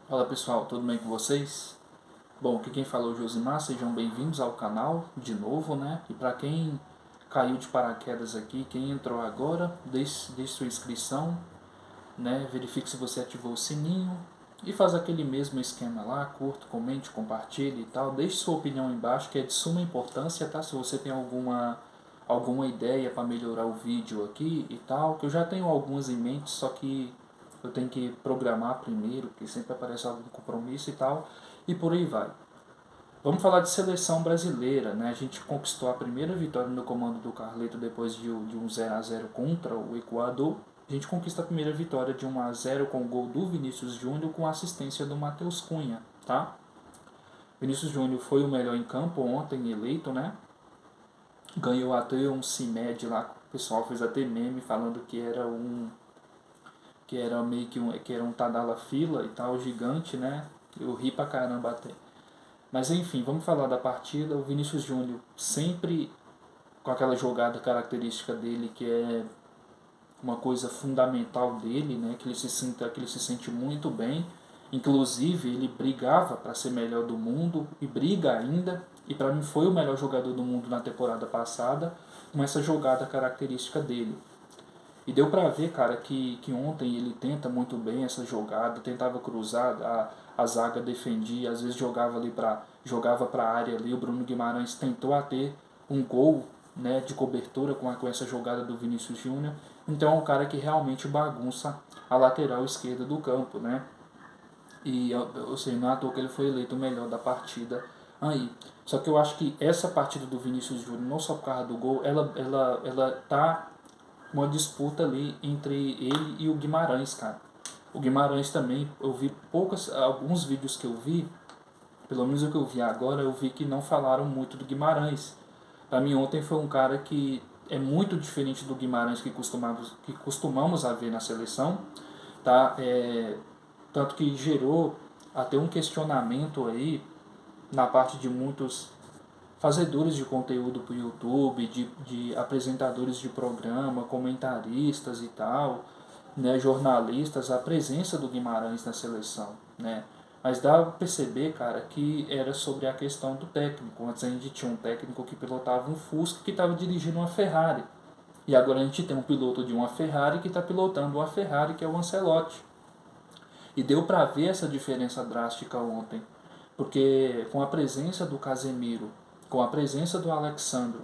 Fala pessoal, tudo bem com vocês? Bom, aqui quem fala é o Josimar, sejam bem-vindos ao canal de novo, né? E para quem caiu de paraquedas aqui, quem entrou agora, deixe sua inscrição, né? Verifique se você ativou o sininho e faz aquele mesmo esquema lá, curta, comente, compartilhe e tal. Deixe sua opinião embaixo, que é de suma importância, tá? Se você tem alguma ideia para melhorar o vídeo aqui e tal, que eu já tenho algumas em mente, só que eu tenho que programar primeiro, porque sempre aparece algum compromisso e tal, e por aí vai. Vamos falar de seleção brasileira, né? A gente conquistou a primeira vitória no comando do Carleto depois de um 0 a 0 contra o Equador. A gente conquista a primeira vitória de 1 a 0 com o gol do Vinícius Júnior com assistência do Matheus Cunha, tá? Vinícius Júnior foi o melhor em campo ontem eleito, né? Ganhou até um CIMED lá, o pessoal fez até meme falando que era meio que era um Tadala fila e tal, gigante, né? Eu ri pra caramba até. Mas enfim, vamos falar da partida. O Vinícius Júnior sempre com aquela jogada característica dele, que é uma coisa fundamental dele, né? Que ele se sente muito bem. Inclusive, ele brigava para ser melhor do mundo e briga ainda. E para mim foi o melhor jogador do mundo na temporada passada, com essa jogada característica dele. E deu pra ver, cara, que ontem ele tenta muito bem essa jogada, tentava cruzar, a zaga defendia, às vezes jogava para a área ali, o Bruno Guimarães tentou a ter um gol, né, de cobertura com essa jogada do Vinícius Júnior. Então é um cara que realmente bagunça a lateral esquerda do campo, né? E eu sei, não é à toa que ele foi eleito o melhor da partida aí. Só que eu acho que essa partida do Vinícius Júnior, não só por causa do gol, ela tá uma disputa ali entre ele e o Guimarães, cara. O Guimarães também, eu vi alguns vídeos que eu vi, pelo menos o que eu vi agora, eu vi que não falaram muito do Guimarães. Pra mim ontem foi um cara que é muito diferente do Guimarães que costumamos a ver na seleção, tá? Tanto que gerou até um questionamento aí na parte de muitos fazedores de conteúdo para o YouTube, de apresentadores de programa, comentaristas e tal, né, jornalistas, a presença do Guimarães na seleção, né? Mas dá para perceber, cara, que era sobre a questão do técnico. Antes a gente tinha um técnico que pilotava um Fusca que estava dirigindo uma Ferrari. E agora a gente tem um piloto de uma Ferrari que está pilotando uma Ferrari, que é o Ancelotti. E deu para ver essa diferença drástica ontem, porque com a presença do Casemiro, com a presença do Alexandro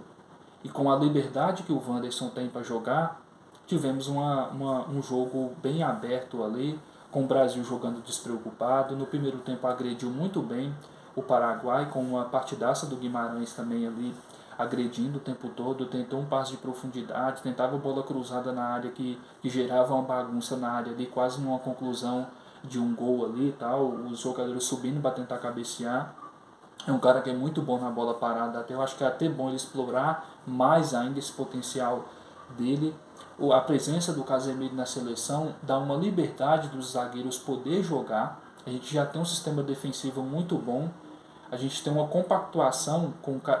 e com a liberdade que o Wanderson tem para jogar, tivemos um jogo bem aberto ali, com o Brasil jogando despreocupado. No primeiro tempo agrediu muito bem o Paraguai, com uma partidaça do Guimarães também ali, agredindo o tempo todo, tentou um passe de profundidade, tentava bola cruzada na área que gerava uma bagunça na área ali, quase numa conclusão de um gol ali e tal, os jogadores subindo para tentar cabecear. É um cara que é muito bom na bola parada, até eu acho que é até bom ele explorar mais ainda esse potencial dele. A presença do Casemiro na seleção dá uma liberdade dos zagueiros poder jogar. A gente já tem um sistema defensivo muito bom. A gente tem uma compactuação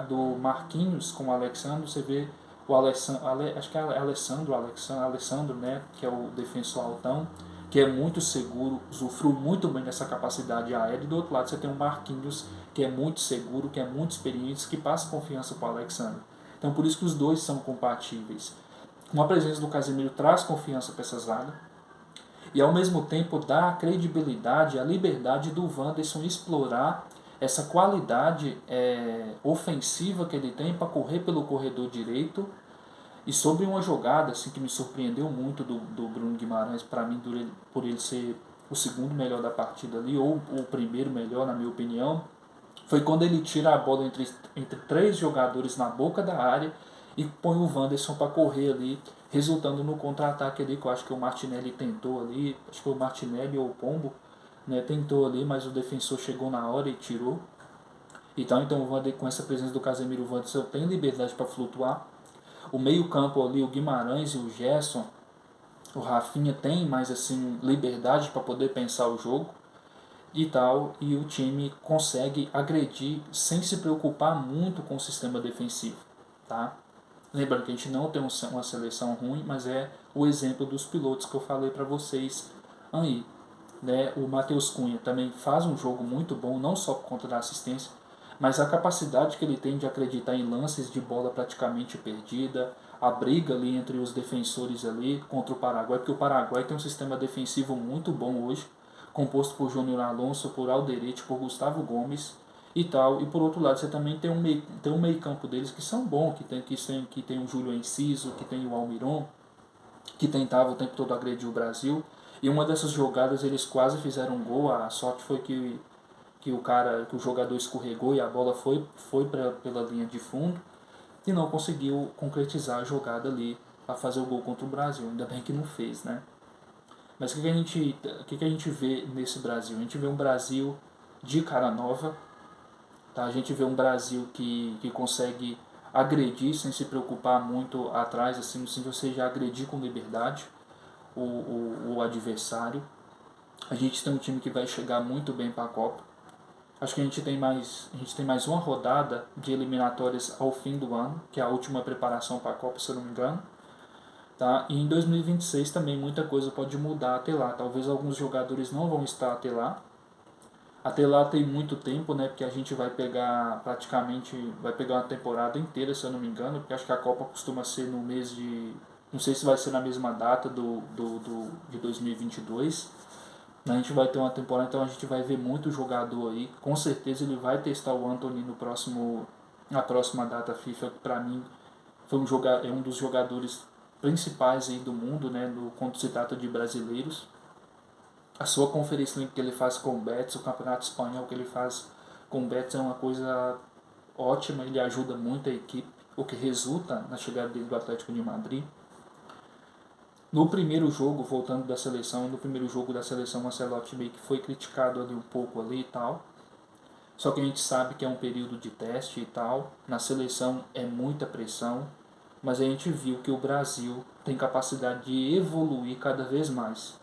do Marquinhos com o Alexandre. Você vê o Alessandro, acho que é Alessandro, né, que é o defensor altão, que é muito seguro, usufrui muito bem dessa capacidade aérea. E do outro lado você tem o Marquinhos, que é muito seguro, que é muito experiente, que passa confiança para o Alexandre. Então por isso que os dois são compatíveis. Uma presença do Casemiro traz confiança para essa zaga e ao mesmo tempo dá a credibilidade, a liberdade do Wanderson explorar essa qualidade ofensiva que ele tem para correr pelo corredor direito. E sobre uma jogada assim, que me surpreendeu muito do Bruno Guimarães, para mim, por ele ser o segundo melhor da partida ali, ou o primeiro melhor, na minha opinião, foi quando ele tira a bola entre três jogadores na boca da área e põe o Wanderson para correr ali, resultando no contra-ataque ali, que eu acho que o Martinelli tentou ali, acho que foi o Martinelli ou o Pombo, né, tentou ali, mas o defensor chegou na hora e tirou. Então o Wander, com essa presença do Casemiro, o Wanderson tem liberdade para flutuar. O meio-campo ali, o Guimarães e o Gerson, o Rafinha tem mais assim liberdade para poder pensar o jogo e tal, e o time consegue agredir sem se preocupar muito com o sistema defensivo, tá? Lembrando que a gente não tem uma seleção ruim, mas é o exemplo dos pilotos que eu falei para vocês aí, né? O Matheus Cunha também faz um jogo muito bom, não só por conta da assistência, mas a capacidade que ele tem de acreditar em lances de bola praticamente perdida, a briga ali entre os defensores ali contra o Paraguai, porque o Paraguai tem um sistema defensivo muito bom hoje, composto por Júnior Alonso, por Alderete, por Gustavo Gomes e tal. E por outro lado, você também tem um meio campo deles que são bons, que tem o Júlio Enciso, que tem o Almiron, que tentava o tempo todo agredir o Brasil. E uma dessas jogadas eles quase fizeram um gol, a sorte foi que o jogador escorregou e a bola foi pela linha de fundo e não conseguiu concretizar a jogada ali para fazer o gol contra o Brasil. Ainda bem que não fez, né? Mas o que a gente vê nesse Brasil? A gente vê um Brasil de cara nova, tá? A gente vê um Brasil que consegue agredir sem se preocupar muito atrás, assim, no sentido, ou seja, agredir com liberdade o adversário. A gente tem um time que vai chegar muito bem para a Copa. Acho que a gente tem mais uma rodada de eliminatórias ao fim do ano, que é a última preparação para a Copa, se eu não me engano. Tá? E em 2026 também muita coisa pode mudar até lá. Talvez alguns jogadores não vão estar até lá. Até lá tem muito tempo, né? Porque a gente vai pegar uma temporada inteira, se eu não me engano, porque acho que a Copa costuma ser no mês de. Não sei se vai ser na mesma data de 2022. A gente vai ter uma temporada, então a gente vai ver muito jogador aí. Com certeza ele vai testar o Antony na próxima data FIFA, que para mim é um dos jogadores principais aí do mundo, né, quando se trata de brasileiros. A sua Conferência League que ele faz com o Betis, o Campeonato Espanhol que ele faz com o Betis é uma coisa ótima, ele ajuda muito a equipe, o que resulta na chegada dele do Atlético de Madrid. No primeiro jogo, voltando da seleção, no primeiro jogo da seleção, o Ancelotti meio que foi criticado ali um pouco ali e tal. Só que a gente sabe que é um período de teste e tal. Na seleção é muita pressão, mas a gente viu que o Brasil tem capacidade de evoluir cada vez mais.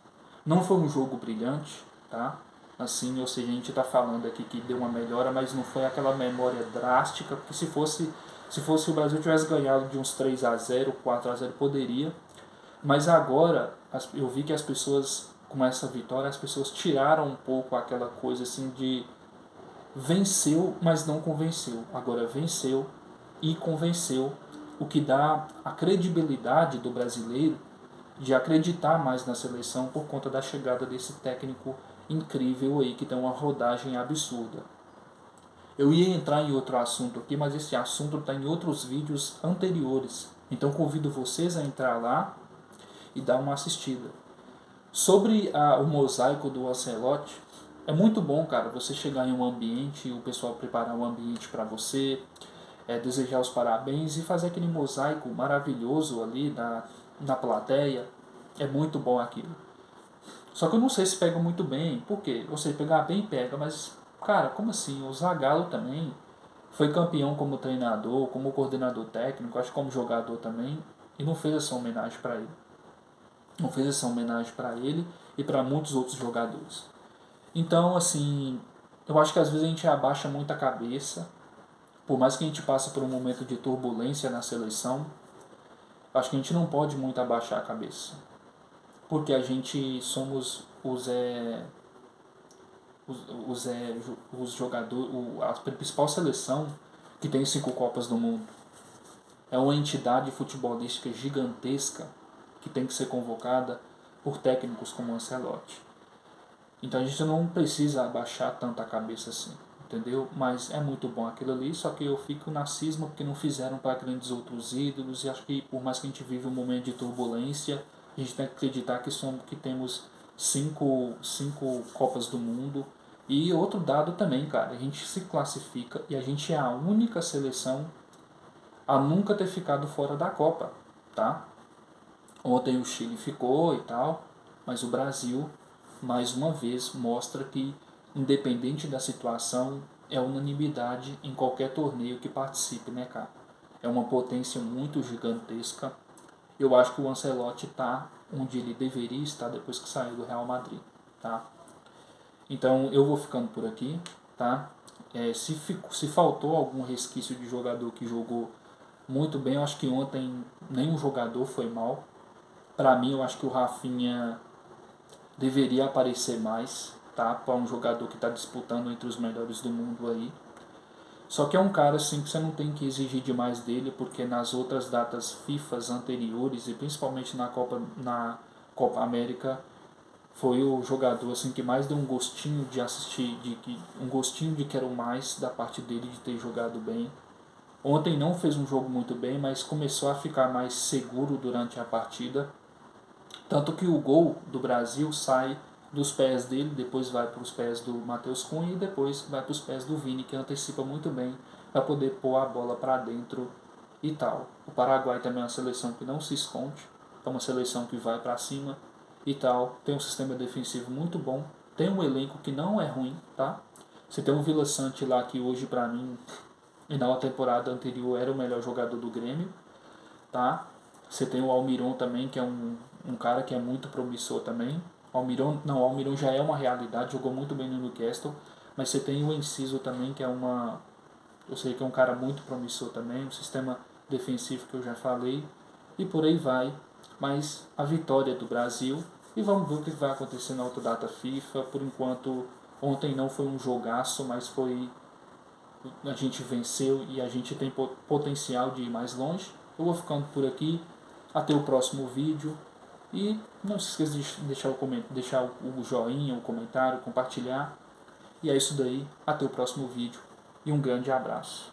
Não foi um jogo brilhante, tá? Assim, ou seja, a gente está falando aqui que deu uma melhora, mas não foi aquela memória drástica, porque se o Brasil tivesse ganhado de uns 3-0, 4-0 poderia. Mas agora eu vi que as pessoas, com essa vitória, as pessoas tiraram um pouco aquela coisa assim de venceu, mas não convenceu. Agora venceu e convenceu, o que dá a credibilidade do brasileiro de acreditar mais na seleção por conta da chegada desse técnico incrível aí que tem uma rodagem absurda. Eu ia entrar em outro assunto aqui, mas esse assunto está em outros vídeos anteriores. Então convido vocês a entrar lá e dar uma assistida. Sobre o mosaico do Ancelotti, é muito bom, cara, você chegar em um ambiente, o pessoal preparar um ambiente para você, desejar os parabéns e fazer aquele mosaico maravilhoso ali na plateia. É muito bom aquilo. Só que eu não sei se pega muito bem. Por quê? Eu sei pegar bem, pega, mas, cara, como assim? O Zagallo também foi campeão como treinador, como coordenador técnico, acho que como jogador também, e não fez essa homenagem para ele. Não fez essa homenagem para ele e para muitos outros jogadores. Então, assim, eu acho que às vezes a gente abaixa muito a cabeça, por mais que a gente passe por um momento de turbulência na seleção, acho que a gente não pode muito abaixar a cabeça, porque a gente somos os jogadores, a principal seleção que tem 5 Copas do Mundo. É uma entidade futebolística gigantesca que tem que ser convocada por técnicos como o Ancelotti. Então a gente não precisa abaixar tanto a cabeça assim, entendeu? Mas é muito bom aquilo ali, só que eu fico na cisma porque não fizeram para grandes outros ídolos, e acho que por mais que a gente vive um momento de turbulência, a gente tem que acreditar que temos cinco Copas do Mundo. E outro dado também, cara, a gente se classifica e a gente é a única seleção a nunca ter ficado fora da Copa, tá? Ontem o Chile ficou e tal, mas o Brasil, mais uma vez, mostra que, independente da situação, é unanimidade em qualquer torneio que participe, né, cara? É uma potência muito gigantesca. Eu acho que o Ancelotti está onde ele deveria estar depois que saiu do Real Madrid, tá? Então eu vou ficando por aqui, tá? Se faltou algum resquício de jogador que jogou muito bem, eu acho que ontem nenhum jogador foi mal. Para mim, eu acho que o Rafinha deveria aparecer mais, tá? Para um jogador que está disputando entre os melhores do mundo aí. Só que é um cara assim que você não tem que exigir demais dele, porque nas outras datas FIFAs anteriores e principalmente na Copa América foi o jogador assim que mais deu um gostinho de assistir, um gostinho de quero mais da parte dele de ter jogado bem. Ontem não fez um jogo muito bem, mas começou a ficar mais seguro durante a partida. Tanto que o gol do Brasil sai dos pés dele, depois vai para os pés do Matheus Cunha e depois vai para os pés do Vini, que antecipa muito bem para poder pôr a bola para dentro e tal. O Paraguai também é uma seleção que não se esconde, é uma seleção que vai para cima e tal. Tem um sistema defensivo muito bom, tem um elenco que não é ruim, tá? Você tem o Vila Sante lá que hoje para mim e na temporada anterior era o melhor jogador do Grêmio, tá? Você tem o Almiron também, que é um cara que é muito promissor também. O Almiron já é uma realidade, jogou muito bem no Newcastle, mas você tem o Enciso também, que é eu sei que é um cara muito promissor também, um sistema defensivo que eu já falei, e por aí vai. Mas a vitória é do Brasil, e vamos ver o que vai acontecer na outra data FIFA. Por enquanto, ontem não foi um jogaço, mas a gente venceu e a gente tem potencial de ir mais longe. Eu vou ficando por aqui. Até o próximo vídeo. E não se esqueça de deixar o joinha, o comentário, compartilhar. E é isso daí. Até o próximo vídeo. E um grande abraço.